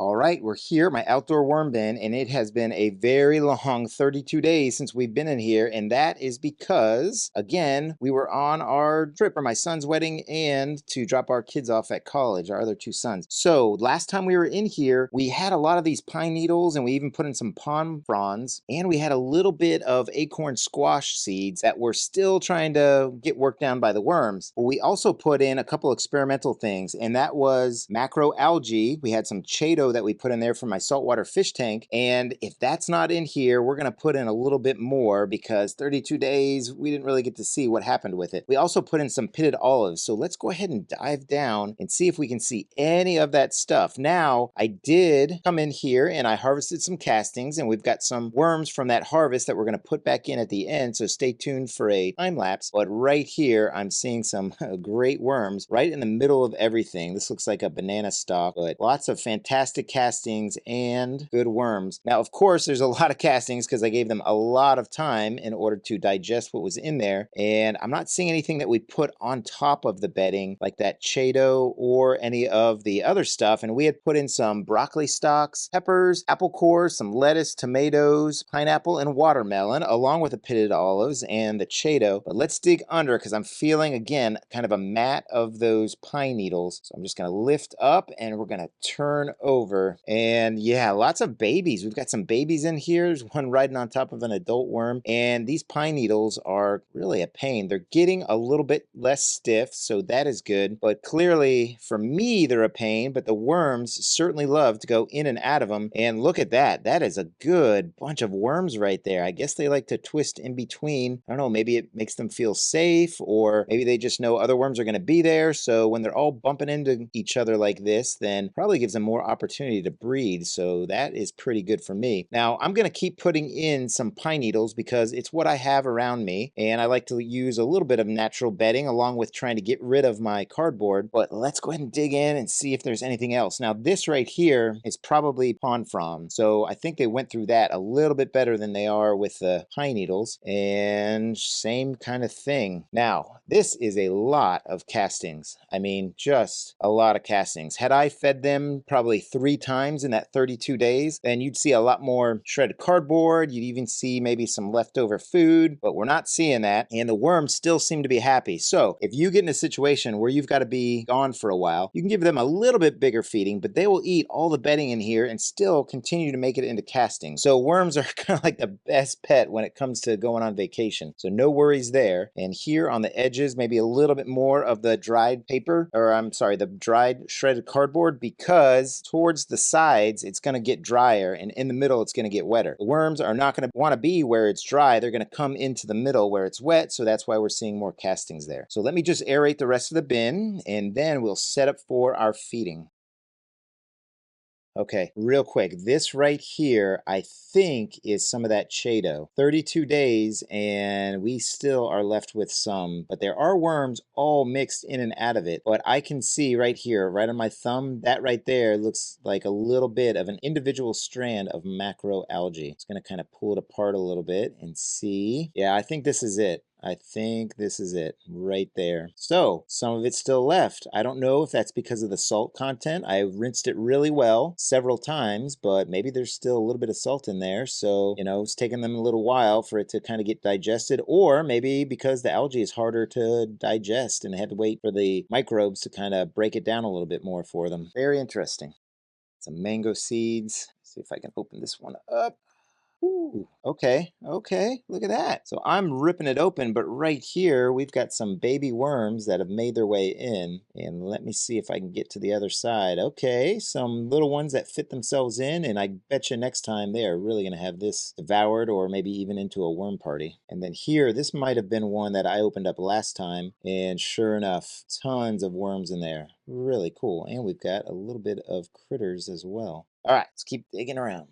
All right, we're here, my outdoor worm bin, and it has been a very long 32 days since we've been in here, and that is because, again, we were on our trip for my son's wedding and to drop our kids off at college, our other two sons. So last time we were in here, we had a lot of these pine needles, and we even put in some palm fronds, and we had a little bit of acorn squash seeds that were still trying to get worked down by the worms. But we also put in a couple experimental things, and that was macro algae. We had some Chaeto that we put in there for my saltwater fish tank. And if that's not in here, we're going to put in a little bit more because 32 days, we didn't really get to see what happened with it. We also put in some pitted olives. So let's go ahead and dive down and see if we can see any of that stuff. Now, I did come in here and I harvested some castings, and we've got some worms from that harvest that we're going to put back in at the end. So stay tuned for a time lapse. But right here, I'm seeing some great worms right in the middle of everything. This looks like a banana stalk, but lots of fantastic castings and good worms. Now, of course, there's a lot of castings because I gave them a lot of time in order to digest what was in there. And I'm not seeing anything that we put on top of the bedding like that Chaeto or any of the other stuff. And we had put in some broccoli stalks, peppers, apple cores, some lettuce, tomatoes, pineapple, and watermelon, along with the pitted olives and the Chaeto. But let's dig under because I'm feeling, again, kind of a mat of those pine needles. So I'm just going to lift up and we're going to turn over. And yeah, lots of babies. We've got some babies in here. There's one riding on top of an adult worm. And these pine needles are really a pain. They're getting a little bit less stiff, so that is good. But clearly, for me, they're a pain. But the worms certainly love to go in and out of them. And look at that. That is a good bunch of worms right there. I guess they like to twist in between. I don't know, maybe it makes them feel safe, or maybe they just know other worms are going to be there. So when they're all bumping into each other like this, then probably gives them more opportunity to breed. So that is pretty good for me. Now, I'm going to keep putting in some pine needles because it's what I have around me. And I like to use a little bit of natural bedding along with trying to get rid of my cardboard. But let's go ahead and dig in and see if there's anything else. Now, this right here is probably pond frond. So I think they went through that a little bit better than they are with the pine needles. And same kind of thing. Now, this is a lot of castings. I mean, just a lot of castings. Had I fed them probably 3 times in that 32 days, then you'd see a lot more shredded cardboard. You'd even see maybe some leftover food, but we're not seeing that. And the worms still seem to be happy. So if you get in a situation where you've got to be gone for a while, you can give them a little bit bigger feeding, but they will eat all the bedding in here and still continue to make it into casting. So worms are kind of like the best pet when it comes to going on vacation. So no worries there. And here on the edges, maybe a little bit more of the dried paper, or I'm sorry, the dried shredded cardboard, because towards the sides, it's going to get drier, and in the middle, it's going to get wetter. The worms are not going to want to be where it's dry. They're going to come into the middle where it's wet, so that's why we're seeing more castings there. So let me just aerate the rest of the bin, and then we'll set up for our feeding. Okay, real quick, this right here, I think is some of that Chaeto. 32 days, and we still are left with some, but there are worms all mixed in and out of it. But I can see right here, right on my thumb, that right there looks like a little bit of an individual strand of macro algae. It's gonna kind of pull it apart a little bit and see. Yeah, I think this is it. I think this is it right there. So some of it's still left. I don't know if that's because of the salt content. I rinsed it really well several times, but maybe there's still a little bit of salt in there. So, it's taking them a little while for it to kind of get digested, or maybe because the algae is harder to digest and they had to wait for the microbes to kind of break it down a little bit more for them. Very interesting. Some mango seeds. See if I can open this one up. Ooh, okay, look at that. So I'm ripping it open, but right here we've got some baby worms that have made their way in. And let me see if I can get to the other side. Okay, some little ones that fit themselves in, and I bet you next time they are really going to have this devoured or maybe even into a worm party. And then here, this might have been one that I opened up last time, and sure enough, tons of worms in there. Really cool. And we've got a little bit of critters as well. All right, let's keep digging around.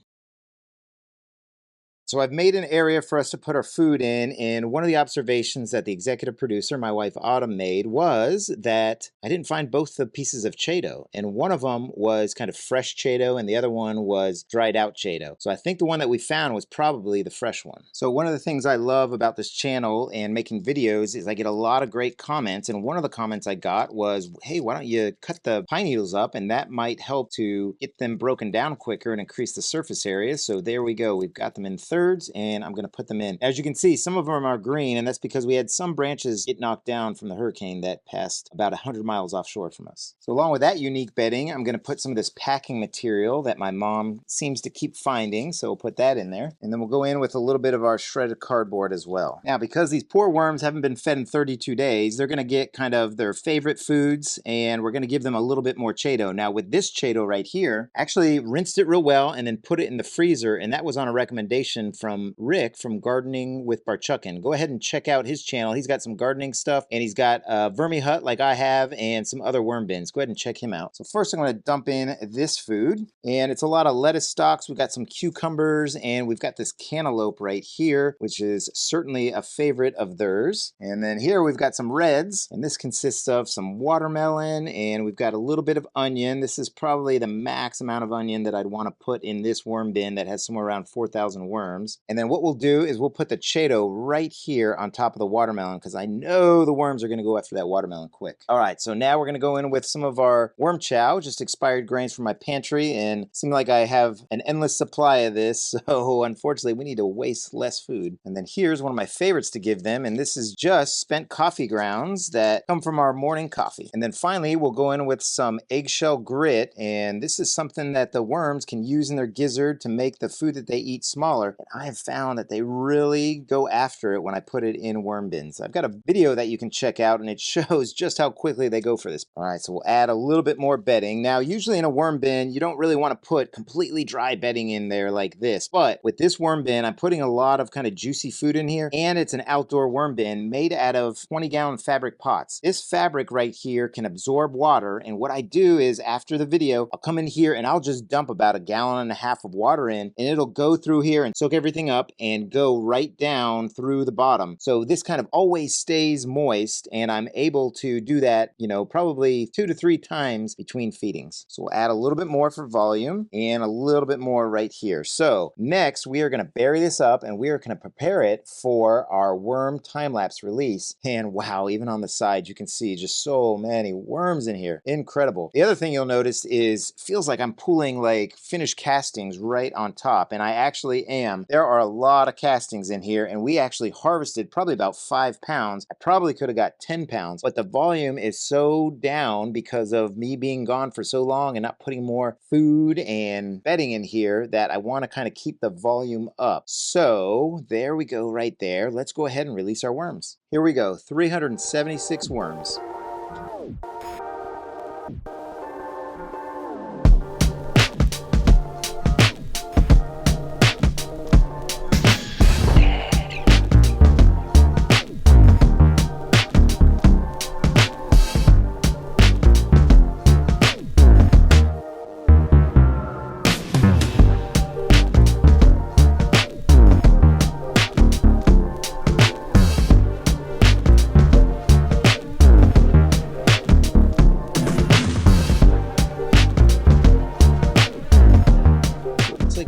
So I've made an area for us to put our food in, and one of the observations that the executive producer, my wife Autumn, made was that I didn't find both the pieces of Chaeto, and one of them was kind of fresh Chaeto and the other one was dried out Chaeto. So I think the one that we found was probably the fresh one. So one of the things I love about this channel and making videos is I get a lot of great comments, and one of the comments I got was, hey, why don't you cut the pine needles up, and that might help to get them broken down quicker and increase the surface area. So there we go. We've got them in thirds, and I'm going to put them in. As you can see, some of them are green, and that's because we had some branches get knocked down from the hurricane that passed about 100 miles offshore from us. So along with that unique bedding, I'm going to put some of this packing material that my mom seems to keep finding, so we'll put that in there. And then we'll go in with a little bit of our shredded cardboard as well. Now, because these poor worms haven't been fed in 32 days, they're going to get kind of their favorite foods, and we're going to give them a little bit more Chaeto. Now, with this Chaeto right here, actually rinsed it real well and then put it in the freezer, and that was on a recommendation from Rick from Gardening with Chekin. Go ahead and check out his channel. He's got some gardening stuff, and he's got a vermi hut like I have and some other worm bins. Go ahead and check him out. So first I'm going to dump in this food, and it's a lot of lettuce stalks. We've got some cucumbers, and we've got this cantaloupe right here, which is certainly a favorite of theirs. And then here we've got some reds, and this consists of some watermelon, and we've got a little bit of onion. This is probably the max amount of onion that I'd want to put in this worm bin that has somewhere around 4,000 worms. And then what we'll do is we'll put the Chaeto right here on top of the watermelon, because I know the worms are going to go after that watermelon quick. All right, so now we're going to go in with some of our worm chow, just expired grains from my pantry, and it seems like I have an endless supply of this, so unfortunately we need to waste less food. And then here's one of my favorites to give them, and this is just spent coffee grounds that come from our morning coffee. And then finally we'll go in with some eggshell grit, and this is something that the worms can use in their gizzard to make the food that they eat smaller. And I have found that they really go after it when I put it in worm bins. I've got a video that you can check out, and it shows just how quickly they go for this. All right, so we'll add a little bit more bedding. Now, usually in a worm bin, you don't really want to put completely dry bedding in there like this, but with this worm bin, I'm putting a lot of kind of juicy food in here, and it's an outdoor worm bin made out of 20-gallon fabric pots. This fabric right here can absorb water, and what I do is after the video, I'll come in here and I'll just dump about 1.5 gallons of water in, and it'll go through here and soak everything up and go right down through the bottom. So this kind of always stays moist, and I'm able to do that, you know, probably 2 to 3 times between feedings. So we'll add a little bit more for volume and a little bit more right here. So next we are going to bury this up, and we are going to prepare it for our worm time-lapse release. And wow, even on the side you can see just so many worms in here. Incredible. The other thing you'll notice is feels like I'm pulling like finished castings right on top, and I actually am. There are a lot of castings in here, and we actually harvested probably about 5 pounds. I probably could have got 10 pounds, but the volume is so down because of me being gone for so long and not putting more food and bedding in here that I want to kind of keep the volume up. So there we go right there. Let's go ahead and release our worms. Here we go, 376 worms.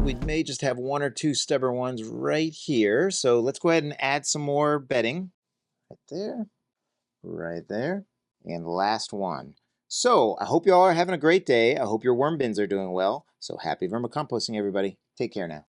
We may just have 1 or 2 stubborn ones right here. So let's go ahead and add some more bedding. Right there, and last one. So I hope you all are having a great day. I hope your worm bins are doing well. So happy vermicomposting, everybody. Take care now.